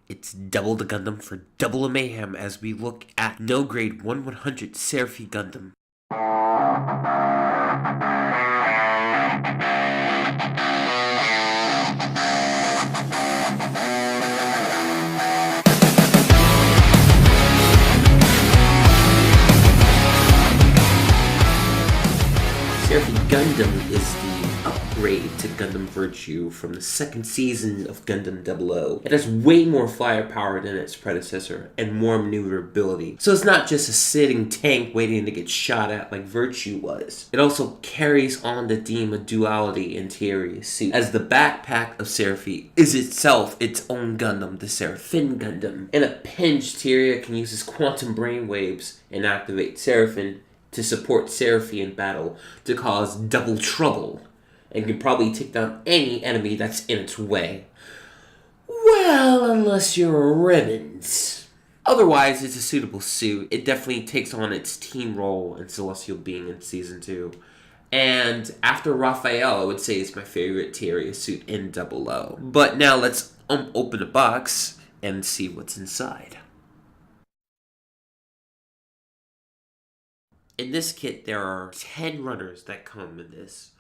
It's double the Gundam for double the mayhem as we look at No Grade 1/100 Seravee Gundam. Seravee Gundam is the upgrade to Gundam Virtue from the second season of Gundam 00. It has way more firepower than its predecessor and more maneuverability. So it's not just a sitting tank waiting to get shot at like Virtue was. It also carries on the theme of duality in Tyria's suit, as the backpack of Seravee is itself its own Gundam, the Seravee Gundam. In a pinch, Tyria can use his quantum brainwaves and activate Seravee to support Seravee in battle to cause double trouble, and can probably take down any enemy that's in its way. Well, unless you're a Ribbons. Otherwise, it's a suitable suit. It definitely takes on its team role in Celestial Being in Season 2. And after Raphael, I would say it's my favorite Tyria suit in 00. But now let's open the box and see what's inside. In this kit, there are 10 runners that come in this.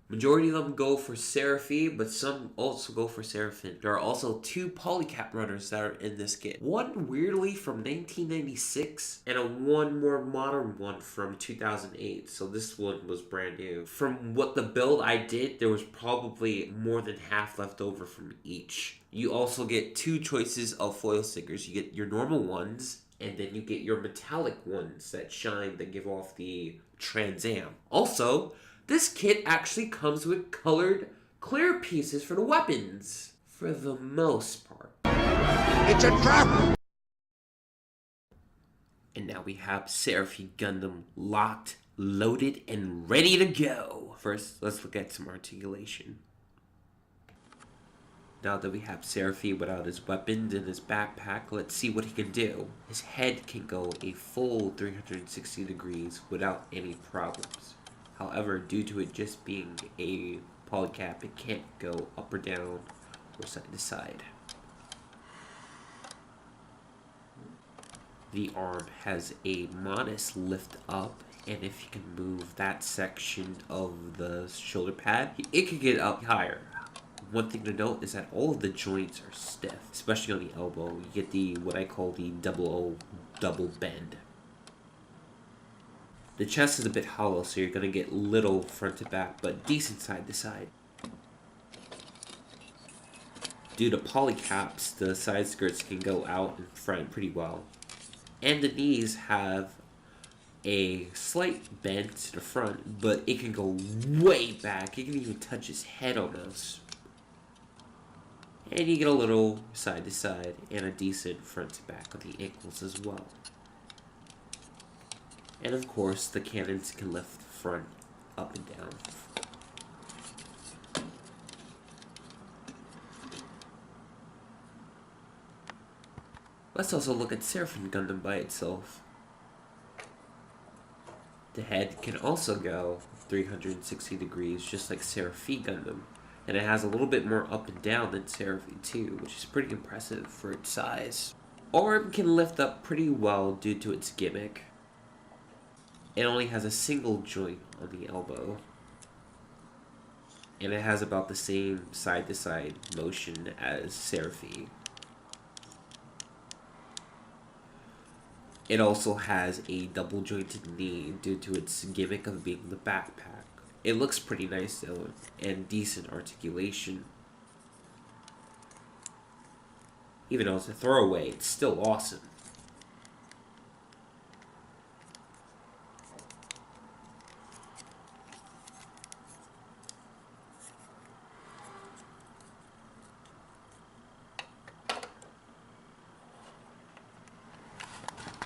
Majority of them go for Seravee, but some also go for Seravee. There are also 2 polycap runners that are in this kit. One weirdly from 1996, and one more modern one from 2008. So this one was brand new. From what the build I did, there was probably more than half left over from each. You also get 2 choices of foil stickers. You get your normal ones, and then you get your metallic ones that shine, that give off the Trans Am. Also, this kit actually comes with colored clear pieces for the weapons, for the most part. It's a trap! And now we have Seravee Gundam locked, loaded, and ready to go. First, let's look at some articulation. Now that we have Seravee without his weapons and his backpack, let's see what he can do. His head can go a full 360 degrees without any problems. However, due to it just being a polycap, it can't go up or down or side to side. The arm has a modest lift up, and if you can move that section of the shoulder pad, it can get up higher. One thing to note is that all of the joints are stiff, especially on the elbow. You get the, what I call the double bend. The chest is a bit hollow, so you're going to get little front to back, but decent side to side. Due to polycaps, the side skirts can go out in front pretty well. And the knees have a slight bend to the front, but it can go way back. It can even touch his head almost. And you get a little side to side and a decent front to back on the ankles as well. And of course, the cannons can lift front, up and down. Let's also look at Seravee Gundam by itself. The head can also go 360 degrees, just like Seravee Gundam. And it has a little bit more up and down than Seravee 2, which is pretty impressive for its size. Arm can lift up pretty well due to its gimmick. It only has a single joint on the elbow. And it has about the same side-to-side motion as Seravee. It also has a double-jointed knee due to its gimmick of being the backpack. It looks pretty nice though, and decent articulation. Even though it's a throwaway, it's still awesome.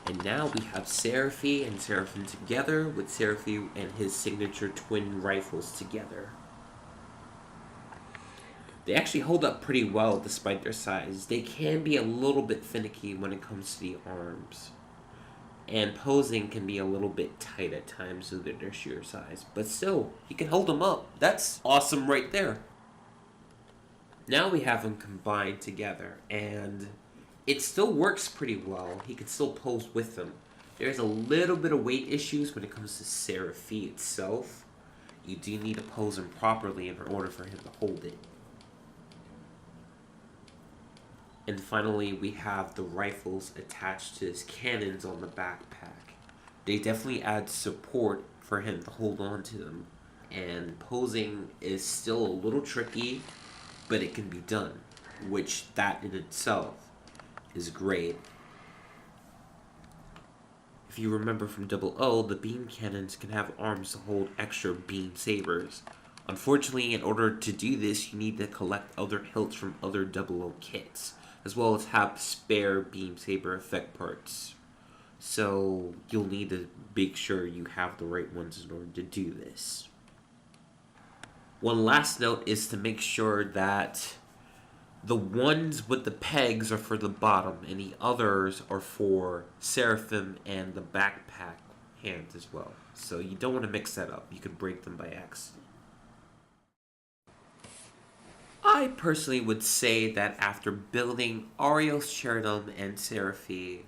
And now we have Seravee and Seravee together, with Seravee and his signature twin rifles together. They actually hold up pretty well despite their size. They can be a little bit finicky when it comes to the arms. And posing can be a little bit tight at times due to their sheer size. But still, you can hold them up. That's awesome right there. Now we have them combined together, and it still works pretty well. He can still pose with them. There's a little bit of weight issues when it comes to Seravee itself. You do need to pose him properly in order for him to hold it. And finally, we have the rifles attached to his cannons on the backpack. They definitely add support for him to hold on to them. And posing is still a little tricky, but it can be done, which that in itself is great. If you remember from 00, the beam cannons can have arms to hold extra beam sabers. Unfortunately, in order to do this, you need to collect other hilts from other 00 kits, as well as have spare beam saber effect parts. So you'll need to make sure you have the right ones in order to do this. One last note is to make sure that the ones with the pegs are for the bottom and the others are for Seraphim and the backpack hands as well. So you don't want to mix that up. You could break them by accident. I personally would say that after building Arios, Cheridum, and Seravee,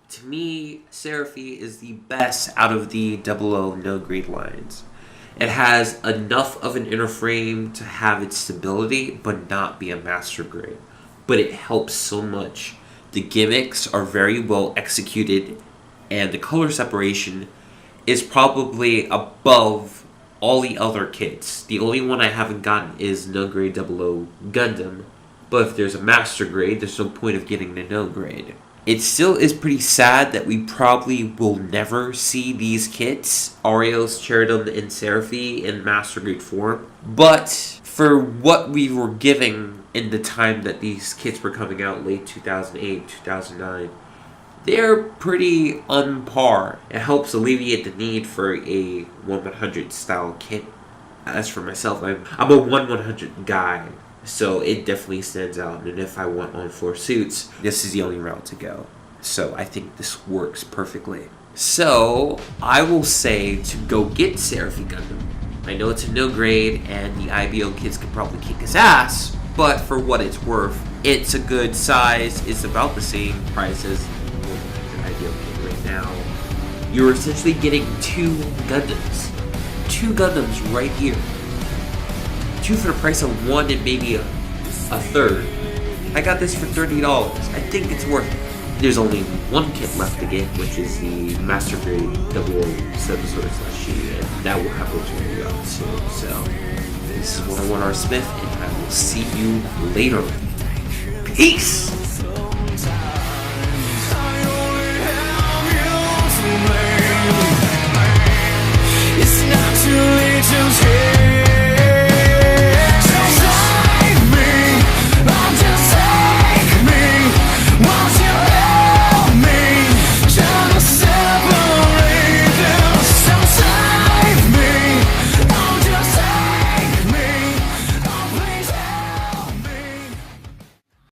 to me, Seravee is the best out of the 00 no-grade lines. It has enough of an inner frame to have its stability, but not be a master grade. But it helps so much. The gimmicks are very well executed, and the color separation is probably above all the other kits. The only one I haven't gotten is no grade 00 Gundam, but if there's a master grade, there's no point of getting the no grade. It still is pretty sad that we probably will never see these kits, Arios, Cheridum, and Seravee, in master grade form, but for what we were giving in the time that these kits were coming out, late 2008, 2009, they're pretty on par. It helps alleviate the need for a 1/100 style kit. As for myself, I'm a 1/100 guy, so it definitely stands out. And if I want on 4 suits, this is the only route to go. So I think this works perfectly. So I will say to go get Seravee Gundam. I know it's a no grade, and the IBO kids could probably kick his ass, but for what it's worth, it's a good size. It's about the same price as IBO kit right now. You're essentially getting 2 Gundams. 2 Gundams right here. 2 for the price of 1 and maybe a third. I got this for $30. I think it's worth it. There's only 1 kit left to get, which is the Master Grade 007 /G, and that will have those video out soon. So, this is 101R Smith, and I will see you later. Peace!